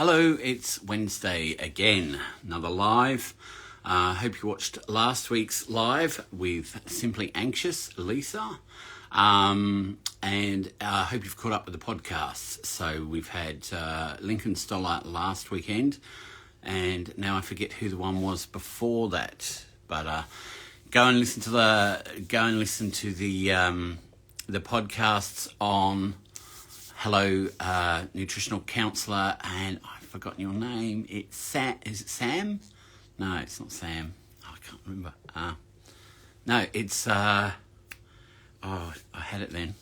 Hello, it's Wednesday again, another live. Hope you watched last week's live with Simply Anxious, Lisa. And hope you've caught up with the podcasts. So we've had Lincoln Stoller last weekend, and now I forget who the one was before that. But go and listen to the podcasts on Hello, nutritional counsellor, and I've forgotten your name. It's Sam. Is it Sam? No, it's not Sam. Oh, I can't remember. No, it's I had it then.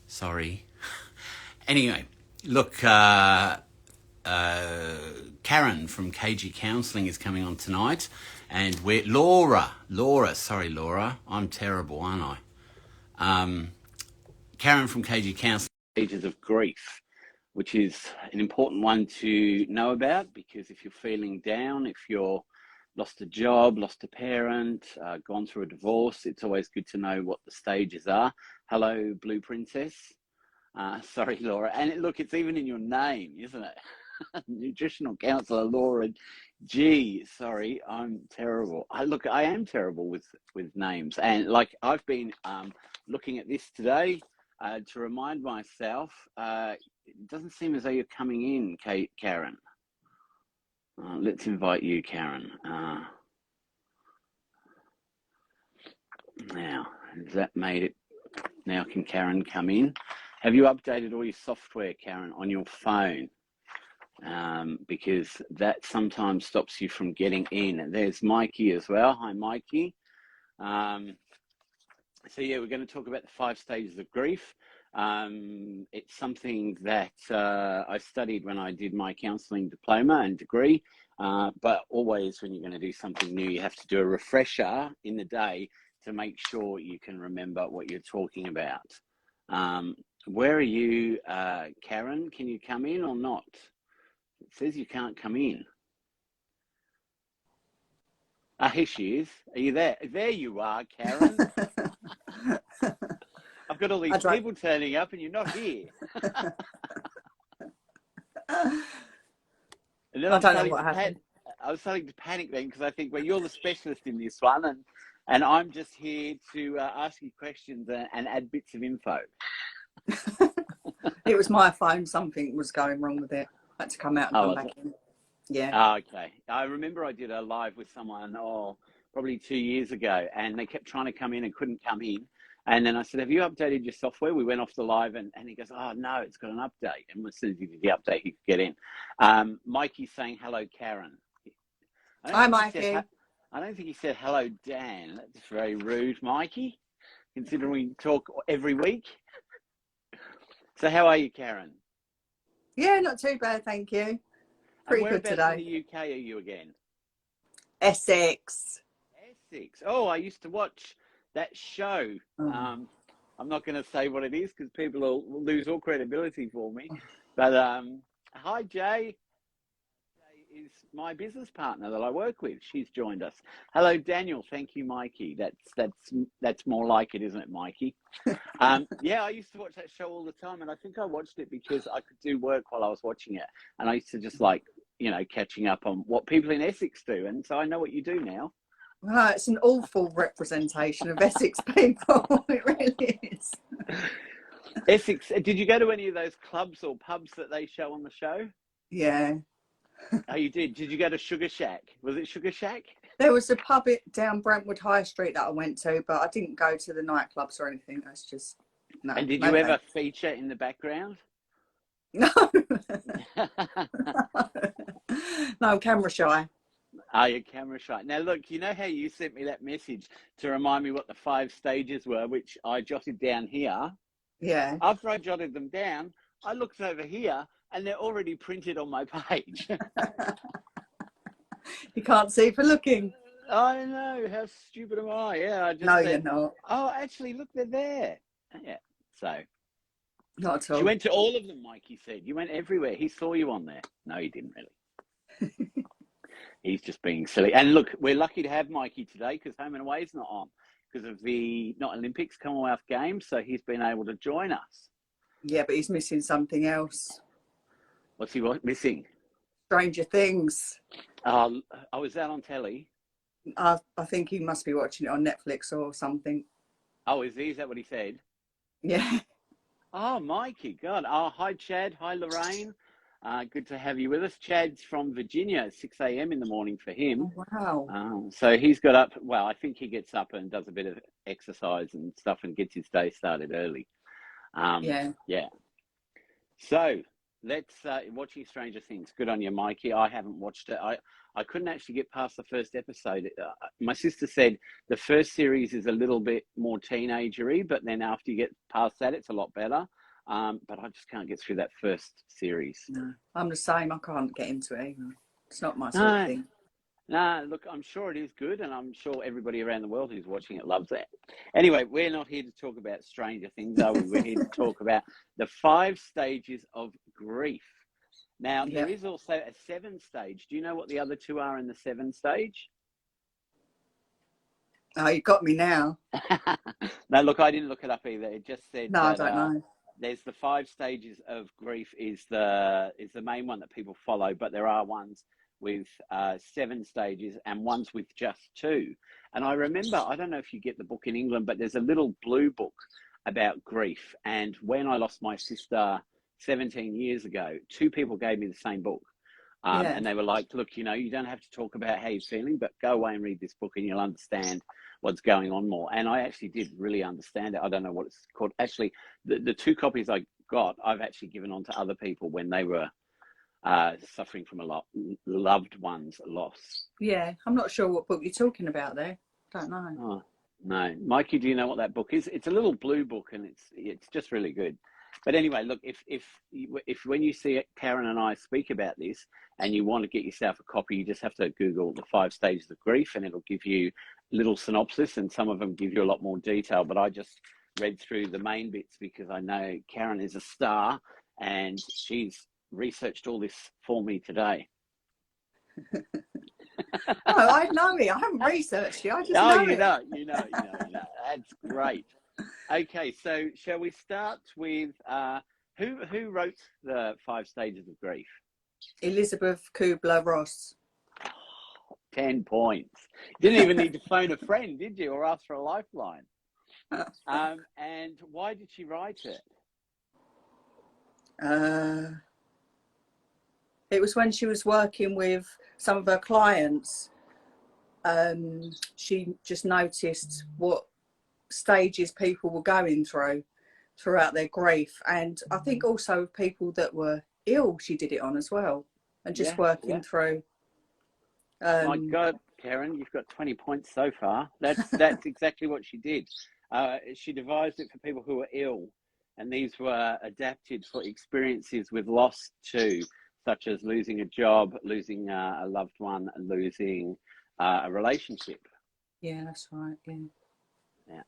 Sorry. Anyway, look, Karen from KG Counselling is coming on tonight, and we're Laura. Sorry, Laura. I'm terrible, aren't I? Karen from KG Counselling. Stages of grief, which is an important one to know about, because if you're feeling down, if you're lost a job, lost a parent, gone through a divorce, it's always good to know what the stages are. Hello, Blue Princess. Sorry, Laura. And look, it's even in your name, isn't it? Nutritional counsellor Laura G. Sorry, I'm terrible. I am terrible with names. And like, I've been looking at this today, to remind myself, it doesn't seem as though you're coming in, Karen. Let's invite you, Karen. Now, has that made it? Now can Karen come in? Have you updated all your software, Karen, on your phone? Because that sometimes stops you from getting in. And there's Mikey as well. Hi, Mikey. So yeah, we're going to talk about the 5 stages of grief. It's something that I studied when I did my counselling diploma and degree, but always when you're going to do something new, you have to do a refresher in the day to make sure you can remember what you're talking about. Where are you, Karen? Can you come in or not? It says you can't come in. Here she is. Are you there? There you are, Karen. I've got all these people turning up and you're not here. And then I don't know what happened. I was starting to panic then, because I think, well, you're the specialist in this one, and I'm just here to ask you questions and add bits of info. It was my phone. Something was going wrong with it. I had to come out and come back in. Yeah. Oh, okay. I remember I did a live with someone, probably 2 years ago, and they kept trying to come in and couldn't come in. And then I said, have you updated your software? We went off the live, and he goes, oh, no, it's got an update. And as soon as he did the update, he could get in. Mikey's saying, hello, Karen. Hi, Mikey. I don't think he said, hello, Dan. That's very rude, Mikey, considering we talk every week. So how are you, Karen? Yeah, not too bad, thank you. Pretty good today. In the UK are you again? Essex. Oh, I used to watch that show. I'm not going to say what it is because people will lose all credibility for me. But hi, Jay. Jay is my business partner that I work with. She's joined us. Hello, Daniel. Thank you, Mikey. That's more like it, isn't it, Mikey? Yeah, I used to watch that show all the time, and I think I watched it because I could do work while I was watching it, and I used to just catching up on what people in Essex do, and so I know what you do now. Well, it's an awful representation of Essex people. It really is. Essex. Did you go to any of those clubs or pubs that they show on the show? Yeah. Oh, you did? Did you go to Sugar Shack? Was it Sugar Shack? There was a pub down Brentwood High Street that I went to, but I didn't go to the nightclubs or anything. That's just no. And did you ever feature in the background? No. No, camera shy. Oh, you're camera shy. Now, look, you know how you sent me that message to remind me what the 5 stages were, which I jotted down here? Yeah. After I jotted them down, I looked over here, and they're already printed on my page. You can't see for looking. I know. How stupid am I? Yeah, I just No, said, you're not. Oh, actually, look, they're there. Yeah, so. Not at all. You went to all of them, Mikey said. You went everywhere. He saw you on there. No, he didn't really. He's just being silly. And look, we're lucky to have Mikey today because Home and Away is not on because of the not Olympics, Commonwealth Games. So he's been able to join us. Yeah, but he's missing something else. What's he missing? Stranger Things. Oh, is that on telly? I think he must be watching it on Netflix or something. Oh, is he? Is that what he said? Yeah. Oh, Mikey, God. Oh, hi, Chad. Hi, Lorraine. Good to have you with us. Chad's from Virginia, 6 a.m. in the morning for him. Oh, wow. So he's got up, well, I think he gets up and does a bit of exercise and stuff and gets his day started early. Yeah. Yeah. So let's watching Stranger Things. Good on you, Mikey. I haven't watched it. I couldn't actually get past the first episode. My sister said the first series is a little bit more teenagery, but then after you get past that, it's a lot better. But I just can't get through that first series. No, I'm the same. I can't get into it either. It's not my sort of No, thing. no, look, I'm sure it is good, and I'm sure everybody around the world who's watching it loves it. Anyway, we're not here to talk about Stranger Things, are we? We're here to talk about the 5 stages of grief. Now, Yeah. there is also a 7 stage. Do you know what the other 2 are in the 7 stage? Oh, you got me now. No, look, I didn't look it up either. It just said No, I that don't know. there's the 5 stages of grief is the main one that people follow, but there are ones with 7 stages and ones with just 2. And I remember, I don't know if you get the book in England, but there's a little blue book about grief. And when I lost my sister 17 years ago, 2 people gave me the same book. Yeah. And they were like, look, you know, you don't have to talk about how you're feeling, but go away and read this book and you'll understand what's going on more. And I actually did really understand it. I don't know what it's called. Actually, the 2 copies I got, I've actually given on to other people when they were suffering from a lot loved ones loss. Yeah. I'm not sure what book you're talking about there. Don't know. Oh, no. Mikey, do you know what that book is? It's a little blue book and it's just really good. But anyway, look, if when you see it, Karen and I speak about this and you want to get yourself a copy, you just have to Google the 5 stages of grief and it'll give you a little synopsis, and some of them give you a lot more detail. But I just read through the main bits because I know Karen is a star and she's researched all this for me today. Oh, I know it. I haven't researched it. I just know it. You know. That's great. Okay, so shall we start with who wrote the 5 stages of grief? Elizabeth Kubla-Ross. 10 points. Didn't even need to phone a friend, did you, or ask for a lifeline? And why did she write it? It was when she was working with some of her clients. She just noticed what stages people were going throughout their grief, and I think also people that were ill she did it on as well, and just working through. My God, Karen, you've got 20 points so far. That's exactly what she did. She devised it for people who were ill, and these were adapted for experiences with loss too, such as losing a job, losing a loved one, and losing a relationship. Yeah, that's right. Yeah.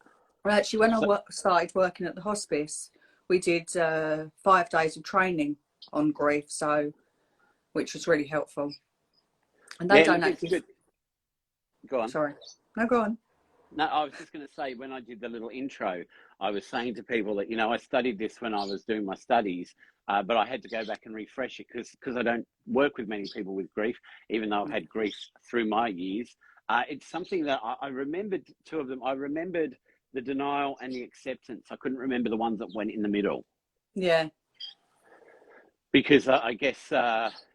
Well, actually, when I started working at the hospice, we did 5 days of training on grief, which was really helpful. And they don't actually. Good. Go on. Sorry. No, go on. No, I was just going to say, when I did the little intro, I was saying to people that, you know, I studied this when I was doing my studies, but I had to go back and refresh it because I don't work with many people with grief, even though I've had grief through my years. It's something that I remembered 2 of them. I remembered the denial and the acceptance. I couldn't remember the ones that went in the middle. Yeah. Because I guess,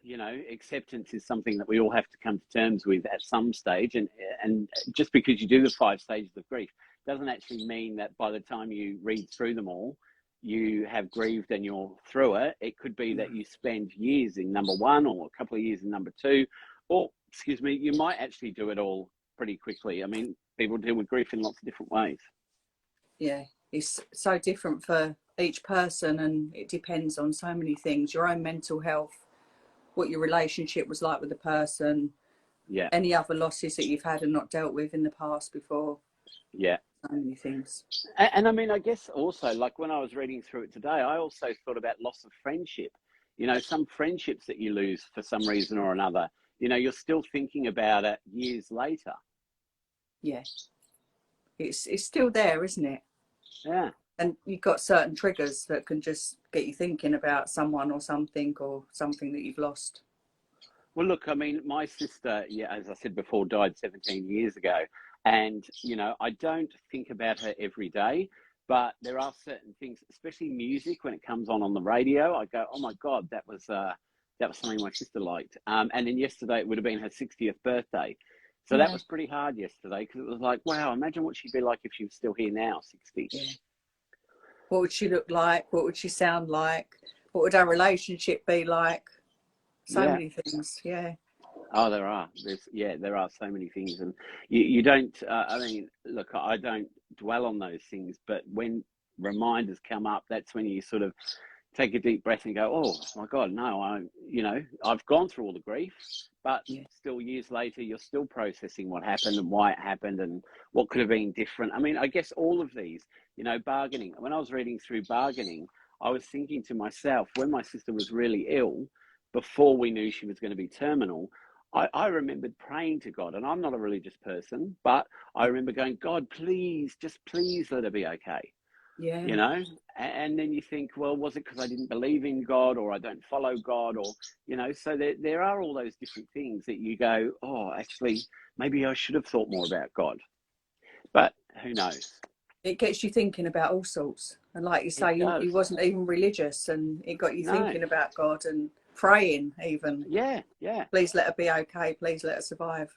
you know, acceptance is something that we all have to come to terms with at some stage. And just because you do the 5 stages of grief doesn't actually mean that by the time you read through them all, you have grieved and you're through it. It could be that you spend years in number 1 or a couple of years in number 2, or, you might actually do it all pretty quickly. I mean, people deal with grief in lots of different ways. Yeah, it's so different for each person, and it depends on so many things: your own mental health, what your relationship was like with the person, any other losses that you've had and not dealt with in the past before. So many things. And I mean, I guess also, like when I was reading through it today, I also thought about loss of friendship. You know, some friendships that you lose for some reason or another, you know, you're still thinking about it years later. Yeah, it's still there, isn't it? Yeah. And you've got certain triggers that can just get you thinking about someone or something that you've lost. Well, look, I mean, my sister, yeah, as I said before, died 17 years ago. And, you know, I don't think about her every day, but there are certain things, especially music, when it comes on the radio, I go, oh my God, that was something my sister liked. And then yesterday it would have been her 60th birthday. So that Yeah, was pretty hard yesterday because it was like, wow, imagine what she'd be like if she was still here now, 60. yeah. What would she look like? What would she sound like? What would our relationship be like? So Yeah. many things. Yeah. Oh, there are. There are so many things, and you don't. I mean, look, I don't dwell on those things, but when reminders come up, that's when you sort of take a deep breath and go, "Oh my God, no! I've gone through all the grief, but Yeah. still, years later, you're still processing what happened and why it happened and what could have been different." I mean, I guess all of these, bargaining. When I was reading through bargaining, I was thinking to myself, when my sister was really ill, before we knew she was going to be terminal. I remembered praying to God, and I'm not a religious person, but I remember going, God, please, just please let her be okay, Yeah. you know? And then you think, well, was it because I didn't believe in God or I don't follow God or, so there are all those different things that you go, oh, actually, maybe I should have thought more about God. But who knows? It gets you thinking about all sorts. And like you It say, does. you wasn't even religious, and it got you No. thinking about God and praying even. Yeah, yeah. Please let her be okay. Please let her survive.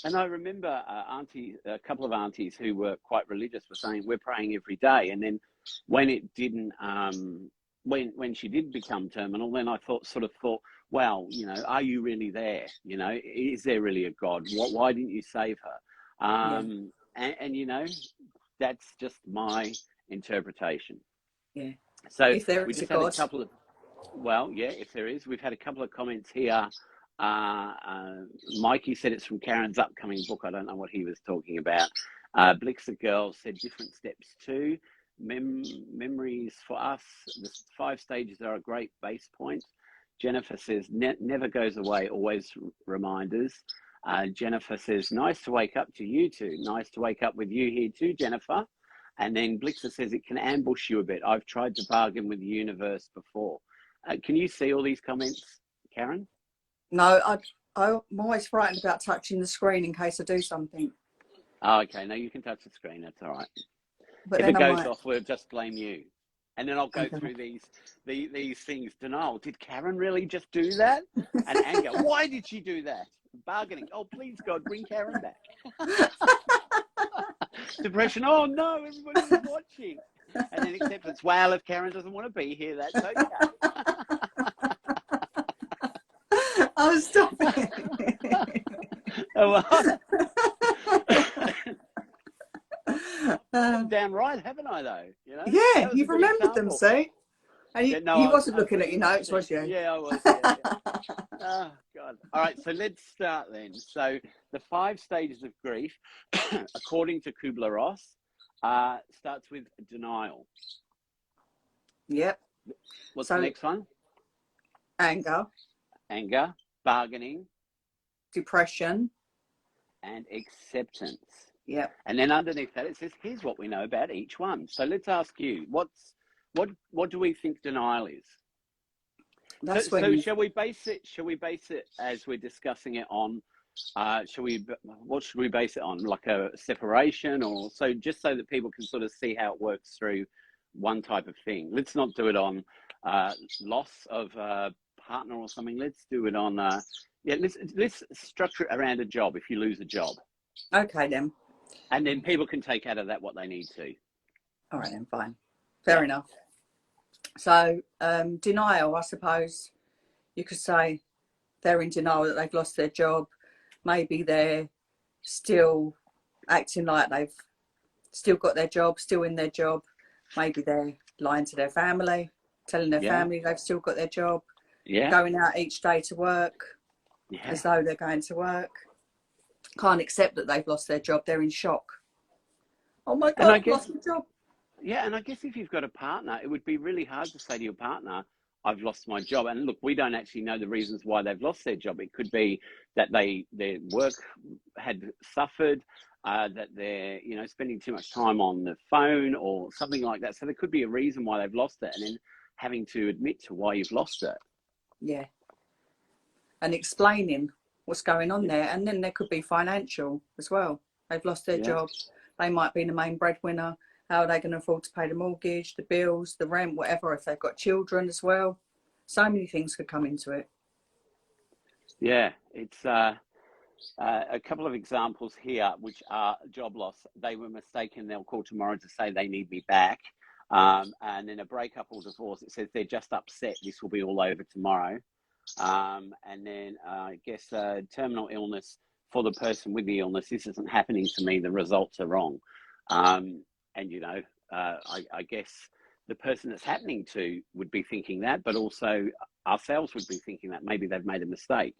And I remember a couple of aunties who were quite religious were saying, we're praying every day. And then when it didn't, when she did become terminal, then I sort of thought, well, are you really there? Is there really a God? Why didn't you save her? Yeah. And that's just my interpretation. Yeah. So If there we is a just had a God. couple of, well, yeah, if there is, we've had a couple of comments here. Mikey said it's from Karen's upcoming book. I don't know what he was talking about. Blixer Girl said different steps too. Memories for us. The 5 stages are a great base point. Jennifer says never goes away, always reminders. Jennifer says nice to wake up to you two. Nice to wake up with you here too, Jennifer. And then Blixer says it can ambush you a bit. I've tried to bargain with the universe before. Can you see all these comments, Karen? No, I'm always frightened about touching the screen in case I do something. Oh, okay. No, you can touch the screen. That's all right. But If then it I goes might. off, we'll just blame you. And then I'll go through these things. Denial. Did Karen really just do that? And anger. Why did she do that? Bargaining. Oh, please, God, bring Karen back. Depression. Oh, no, everybody was watching. And then acceptance. Well, if Karen doesn't want to be here, that's okay. Oh, stop it. Oh, well. Damn right, haven't I, though? Yeah, That was a you've good remembered them, example. see? And Yeah, no, you wasn't I was looking at your looking at notes, the was thing. you? Yeah, I was. Yeah. Oh, God. All right, so let's start then. So the 5 stages of grief, according to Kubla Ross, starts with denial. Yep. What's So the next one? anger, Anger, bargaining, depression. and acceptance. Yep. And then underneath that, it says, here's what we know about each one. So let's ask you, what do we think denial is? That's when So you. shall we base it as we're discussing it on, what should we base it on? Like a separation, or so, just so that people can sort of see how it works through one type of thing. Let's not do it on loss of a partner or something. Let's do it on, let's structure it around a job if you lose a job. Okay, then. And then people can take out of that what they need to. All right, then, fine. Fair enough. So denial, I suppose you could say they're in denial that they've lost their job. Maybe they're still acting like they've still got their job, still in their job. Maybe they're lying to their family, telling their family they've still got their job. Yeah. Going out each day to work as though they're going to work. Can't accept that they've lost their job. They're in shock. Oh my God, I've lost my job. Yeah, and I guess if you've got a partner, it would be really hard to say to your partner, I've lost my job. And look, we don't actually know the reasons why they've lost their job. It could be that their work had suffered, that they're, spending too much time on the phone or something like that. So there could be a reason why they've lost it, and then having to admit to why you've lost it. Yeah. and explaining what's going on there. And then there could be financial as well. They've lost their job. They might be the main breadwinner. How are they going to afford to pay the mortgage, the bills, the rent, whatever, if they've got children as well? So many things could come into it. Yeah, it's a couple of examples here, which are job loss. They were mistaken. They'll call tomorrow to say they need me back. And then a breakup or divorce, it says they're just upset. This will be all over tomorrow. And then I guess terminal illness for the person with the illness. This isn't happening to me. The results are wrong. And, you know, I guess the person that's happening to would be thinking that, but also ourselves would be thinking that maybe they've made a mistake.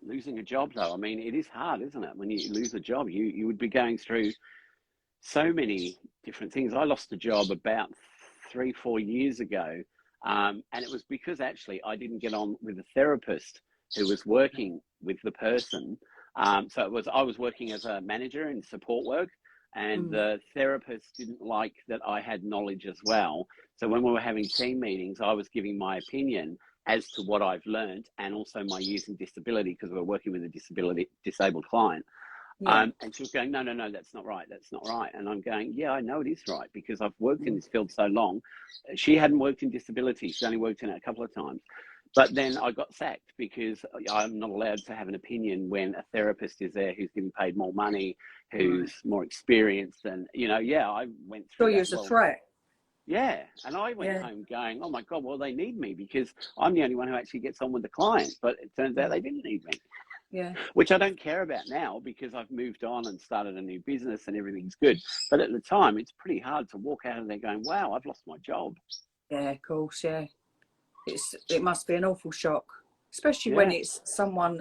Losing a job, though, I mean, it is hard, isn't it? When you lose a job, you would be going through so many different things. I lost a job about 3-4 years ago. And it was because actually I didn't get on with a therapist who was working with the person. So I was working as a manager in support work, and the therapist didn't like that I had knowledge as well. So when we were having team meetings, I was giving my opinion as to what I've learned, and also my years in disability, because we were working with a disabled client. And she was going, no, that's not right. That's not right. And I'm going, yeah, I know it is right, because I've worked in this field so long. She hadn't worked in disability. She's only worked in it a couple of times. But then I got sacked because I'm not allowed to have an opinion when a therapist is there who's getting paid more money, who's more experienced. And, you know, I went through that. So you was a threat. Yeah. And I went home going, oh, my God, well, they need me because I'm the only one who actually gets on with the client. But it turns out they didn't need me. Yeah. Which I don't care about now, because I've moved on and started a new business and everything's good. But at the time, it's pretty hard to walk out of there going, wow, I've lost my job. Yeah, of course, yeah. It must be an awful shock, especially when it's someone,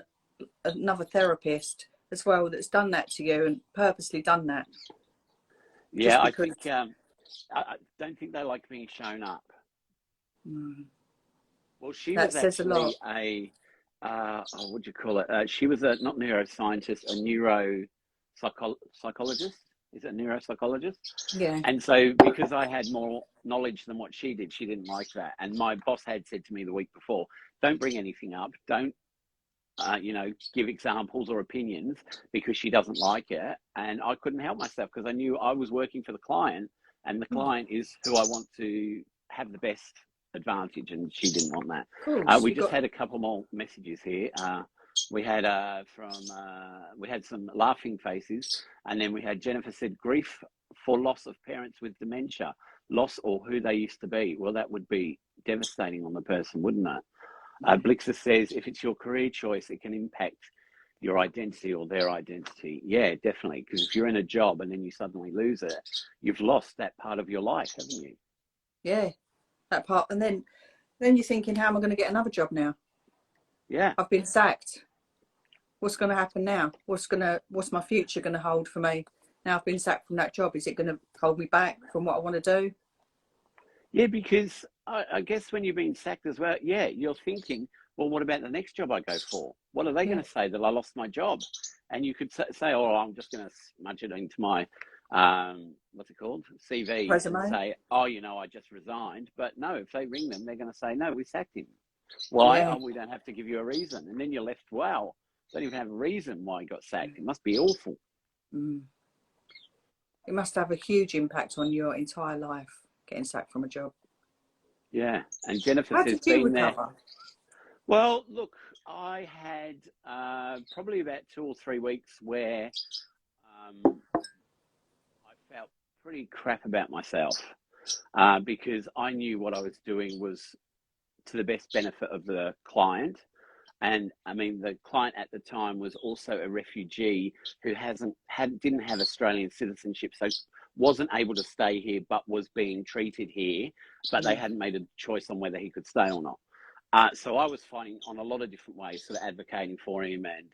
another therapist as well, that's done that to you and purposely done that. Yeah, I think, I don't think they like being shown up. Well, she was actually what do you call it? She was not neuroscientist, a neuropsychologist. Is it a neuropsychologist? Yeah. And so because I had more knowledge than what she didn't like that. And my boss had said to me the week before, don't bring anything up. Don't, give examples or opinions, because she doesn't like it. And I couldn't help myself, because I knew I was working for the client, and the client is who I want to have the best advantage, and she didn't want that. We just had a couple more messages here. We had we had some laughing faces, and then we had Jennifer said, grief for loss of parents with dementia, loss or who they used to be. Well, that would be devastating on the person, wouldn't it? Blixa says, if it's your career choice, it can impact your identity or their identity. Yeah, definitely. Because if you're in a job and then you suddenly lose it, you've lost that part of your life, haven't you? Yeah, that part. And then you're thinking, how am I going to get another job now? Yeah. I've been sacked. What's going to happen now? What's my future going to hold for me? Now I've been sacked from that job. Is it going to hold me back from what I want to do? Yeah, because I guess when you've been sacked as well, you're thinking, well, what about the next job I go for? What are they going to say, that I lost my job? And you could say, oh, I'm just going to smudge it into my, what's it called? CV. Resume. And say, oh, I just resigned. But no, if they ring them, they're going to say, no, we sacked him. Why? Oh, we don't have to give you a reason. And then you're left, wow, don't even have a reason why he got sacked. It must be awful. It must have a huge impact on your entire life, getting sacked from a job. Yeah. And Jennifer How says, did you being recover? there. Well, look, I had probably about 2 or 3 weeks where I felt pretty crap about myself, because I knew what I was doing was to the best benefit of the client. And I mean, the client at the time was also a refugee who didn't have Australian citizenship, so wasn't able to stay here, but was being treated here, but they hadn't made a choice on whether he could stay or not. So I was fighting on a lot of different ways, sort of advocating for him. And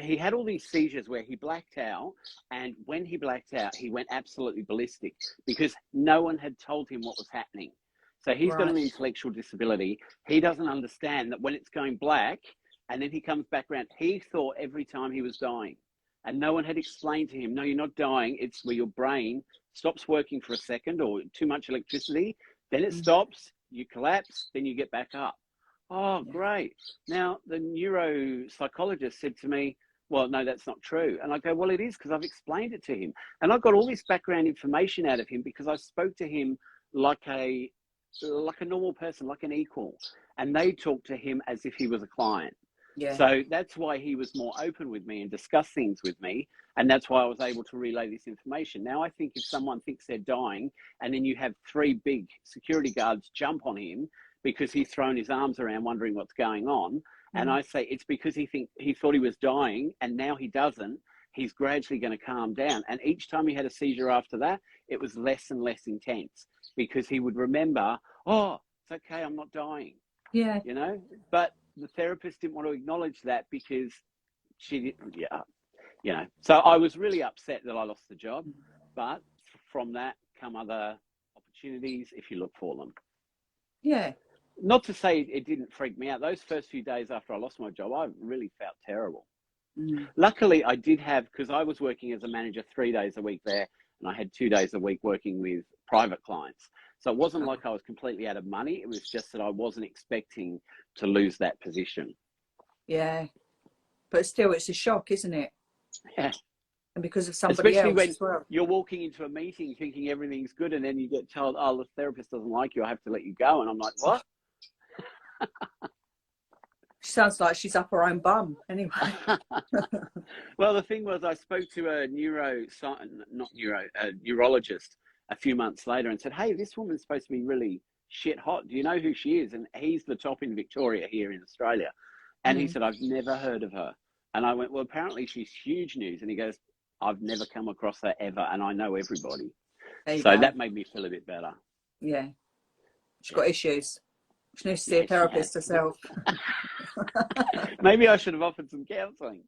he had all these seizures where he blacked out. And when he blacked out, he went absolutely ballistic, because no one had told him what was happening. So he's got an intellectual disability. He doesn't understand that when it's going black and then he comes back around, he thought every time he was dying. And no one had explained to him, no, you're not dying. It's where your brain stops working for a second, or too much electricity. Then it stops, you collapse, then you get back up. Oh, Yeah. great. Now, the neuropsychologist said to me, well, no, that's not true. And I go, well, it is, because I've explained it to him. And I got all this background information out of him because I spoke to him like a normal person, like an equal. And they talked to him as if he was a client. Yeah. So that's why he was more open with me and discuss things with me. And that's why I was able to relay this information. Now, I think if someone thinks they're dying and then you have 3 big security guards jump on him because he's thrown his arms around wondering what's going on, and I say it's because he thought he was dying and now he doesn't, he's gradually going to calm down. And each time he had a seizure after that, it was less and less intense because he would remember, oh, it's okay, I'm not dying. Yeah. You know, but the therapist didn't want to acknowledge that because she didn't, you know. So I was really upset that I lost the job, but from that come other opportunities if you look for them. Yeah. Not to say it didn't freak me out. Those first few days after I lost my job, I really felt terrible. Luckily, I did have, because I was working as a manager 3 days a week there, and I had 2 days a week working with private clients. So it wasn't like I was completely out of money. It was just that I wasn't expecting to lose that position. Yeah. But still, it's a shock, isn't it? Yeah. And because of somebody Especially else when as well. you're walking into a meeting thinking everything's good, and then you get told, oh, the therapist doesn't like you, I have to let you go. And I'm like, what? She sounds like she's up her own bum anyway. Well, the thing was, I spoke to a neurologist a few months later and said, hey, this woman's supposed to be really shit hot. Do you know who she is? And he's the top in Victoria here in Australia. And he said, I've never heard of her. And I went, well, apparently she's huge news. And he goes, I've never come across her ever, and I know everybody. So that made me feel a bit better. Yeah. She's got issues. She needs to see a therapist herself. Maybe I should have offered some counselling.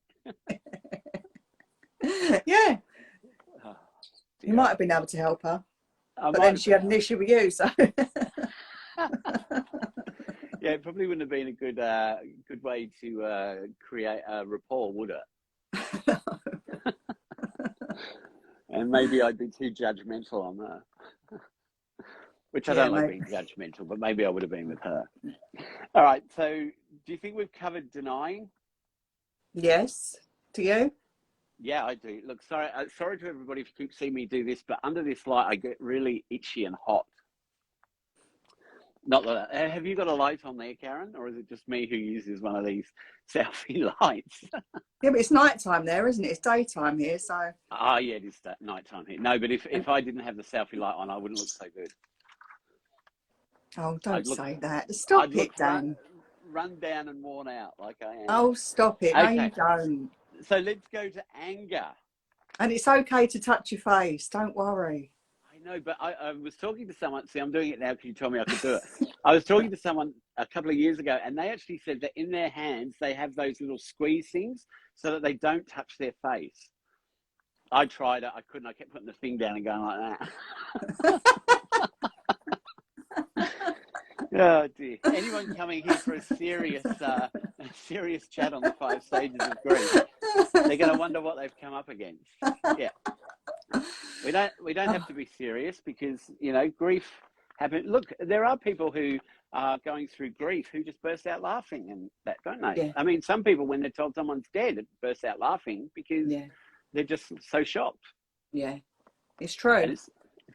Yeah. Oh, you might have been able to help her. But then she had an issue with you, so... Yeah, it probably wouldn't have been a good way to create a rapport, would it? And maybe I'd be too judgmental on her. Which I don't like being judgmental, but maybe I would have been with her. All right, so do you think we've covered denying? Yes. Do you? Yeah, I do. Look, sorry to everybody if you keep seeing me do this, but under this light, I get really itchy and hot. Not that. Have you got a light on there, Karen, or is it just me who uses one of these selfie lights? Yeah, but it's nighttime there, isn't it? It's daytime here, so. Oh, yeah, it is nighttime here. No, but if I didn't have the selfie light on, I wouldn't look so good. Oh, don't say that. Stop it, Dan. Run down and worn out like I am. Oh, stop it. Okay. No, you don't. So let's go to anger. And it's okay to touch your face. Don't worry. I know, but I was talking to someone. See, I'm doing it now because you told me I could do it. I was talking to someone a couple of years ago, and they actually said that in their hands, they have those little squeeze things so that they don't touch their face. I tried it. I couldn't. I kept putting the thing down and going like that. Oh dear! Anyone coming here for a serious chat on the 5 stages of grief? They're going to wonder what they've come up against. Yeah, we don't have to be serious because grief happens. Look, there are people who are going through grief who just burst out laughing, and that don't they? Yeah. I mean, some people when they're told someone's dead, burst out laughing because they're just so shocked. Yeah, it's true. And it's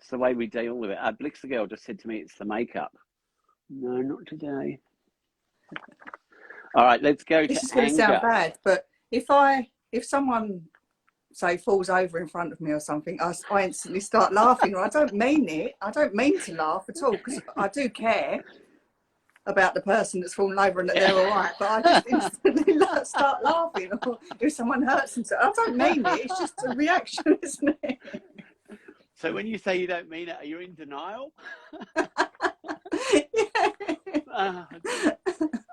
the way we deal with it. Blixer girl just said to me, "It's the makeup." No, not today. All right, let's go to anger. This is going to sound bad, but if someone, say, falls over in front of me or something, I instantly start laughing. I don't mean it. I don't mean to laugh at all because I do care about the person that's fallen over and that they're all right, but I just instantly start laughing. Or if someone hurts themselves, I don't mean it. It's just a reaction, isn't it? So when you say you don't mean it, are you in denial?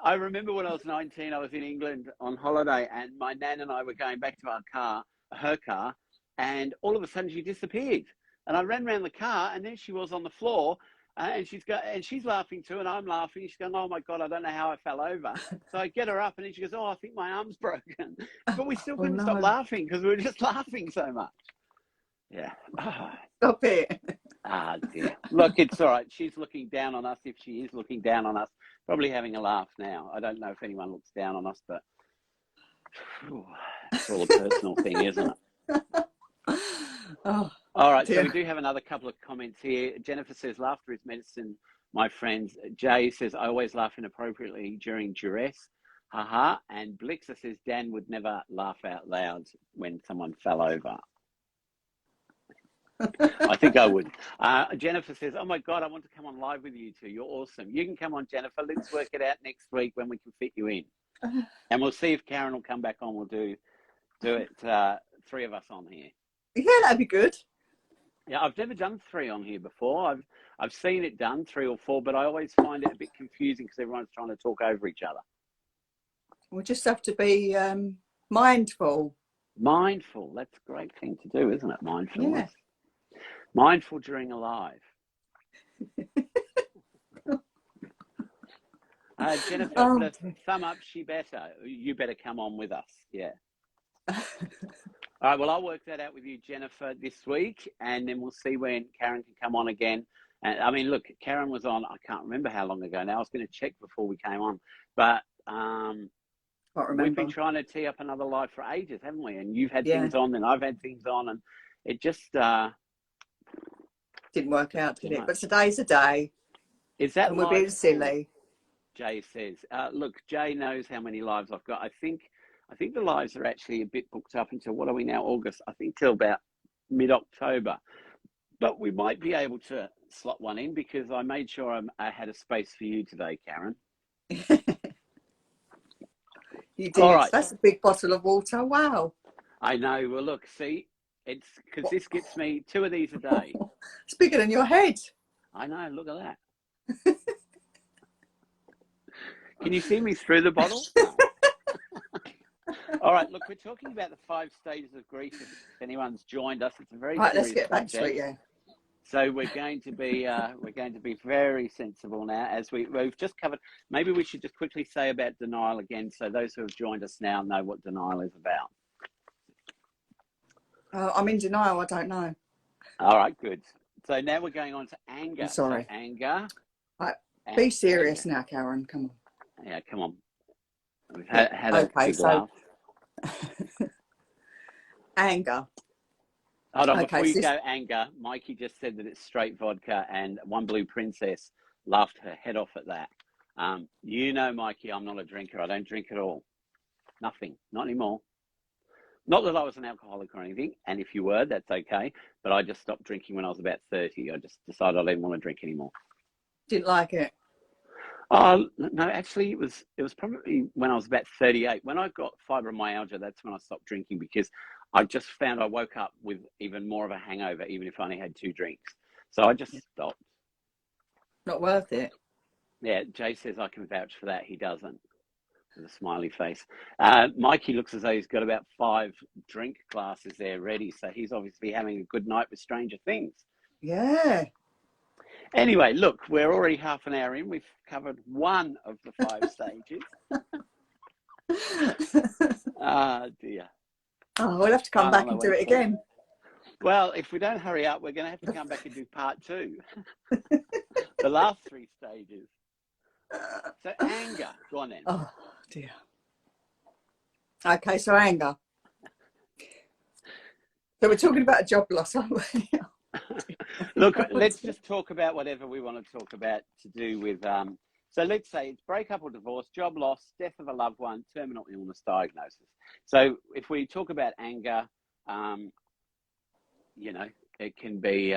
I remember when I was 19, I was in England on holiday, and my nan and I were going back to her car, and all of a sudden she disappeared. And I ran around the car, and then she was on the floor, and she's laughing too, and I'm laughing. She's going, "Oh my God, I don't know how I fell over." So I get her up, and then she goes, "Oh, I think my arm's broken." But we still couldn't stop laughing because we were just laughing so much. Yeah. Oh. Stop it. Ah, dear. Look, it's all right. She's looking down on us. If she is looking down on us, probably having a laugh now. I don't know if anyone looks down on us, but it's all a personal thing, isn't it? Oh, all right, dear. so we do have another couple of comments here. Jennifer says, laughter is medicine, my friends. Jay says, I always laugh inappropriately during duress. Haha. And Blixa says, Dan would never laugh out loud when someone fell over. I think I would. Jennifer says, oh my God, I want to come on live with you two. You're awesome. You can come on, Jennifer. Let's work it out next week when we can fit you in. And we'll see if Karen will come back on. We'll do it, three of us on here. Yeah, that'd be good. Yeah, I've never done three on here before. I've seen it done, 3 or 4, but I always find it a bit confusing because everyone's trying to talk over each other. We just have to be mindful. Mindful. That's a great thing to do, isn't it? Mindfulness. Yeah. Mindful during a live. Jennifer, put a thumb up. You better come on with us. Yeah. All right, well, I'll work that out with you, Jennifer, this week, and then we'll see when Karen can come on again. And I mean, look, Karen was on, I can't remember how long ago now. I was going to check before we came on. But we've been trying to tee up another live for ages, haven't we? And you've had things on, and I've had things on, and it just... didn't work out, did it? But today's a day. Is that and we're being silly. Jay says, look, Jay knows how many lives I've got. I think the lives are actually a bit booked up until, what are we now, August? I think till about mid-October. But we might be able to slot one in because I made sure I had a space for you today, Karen. You did. All right. That's a big bottle of water. Wow. I know. Well, look, see, it's because this gets me 2 of these a day. It's bigger than your head. I know. Look at that. Can you see me through the bottle? No. All right, look, we're talking about the 5 stages of grief. If anyone's joined us, it's a very right. Let's Get back to it, yeah. So we're going to be very sensible now, as we've just covered. Maybe we should just quickly say about denial again, so those who have joined us now know what denial is about. I'm in denial. I don't know. All right, good. So now we're going on to anger. I'm sorry. So anger. Right. Be serious now, Karen. Come on. Yeah, come on. We've had a big laugh. Anger. Hold on, before you go, anger, Mikey just said that it's straight vodka, and One Blue Princess laughed her head off at that. You know, Mikey, I'm not a drinker. I don't drink at all. Nothing. Not anymore. Not that I was an alcoholic or anything, and if you were, that's okay. But I just stopped drinking when I was about 30. I just decided I didn't want to drink anymore. Didn't like it? No, actually, it was probably when I was about 38. When I got fibromyalgia, that's when I stopped drinking because I just found I woke up with even more of a hangover, even if I only had 2 drinks. So I just stopped. Not worth it. Yeah, Jay says I can vouch for that. He doesn't. With a smiley face. Mikey looks as though he's got about 5 drink glasses there ready. So he's obviously having a good night with Stranger Things. Yeah. Anyway, look, we're already half an hour in. We've covered 1 of the 5 stages. Ah, dear. Oh, we'll have to come back and do it again. Well, if we don't hurry up, we're going to have to come back and do part 2. The last 3 stages. So anger. Go on then. Oh, dear. Okay, so anger. So we're talking about a job loss, aren't we? Look, let's just talk about whatever we want to talk about to do with, so let's say it's breakup or divorce, job loss, death of a loved one, terminal illness diagnosis. So if we talk about anger, you know, it can be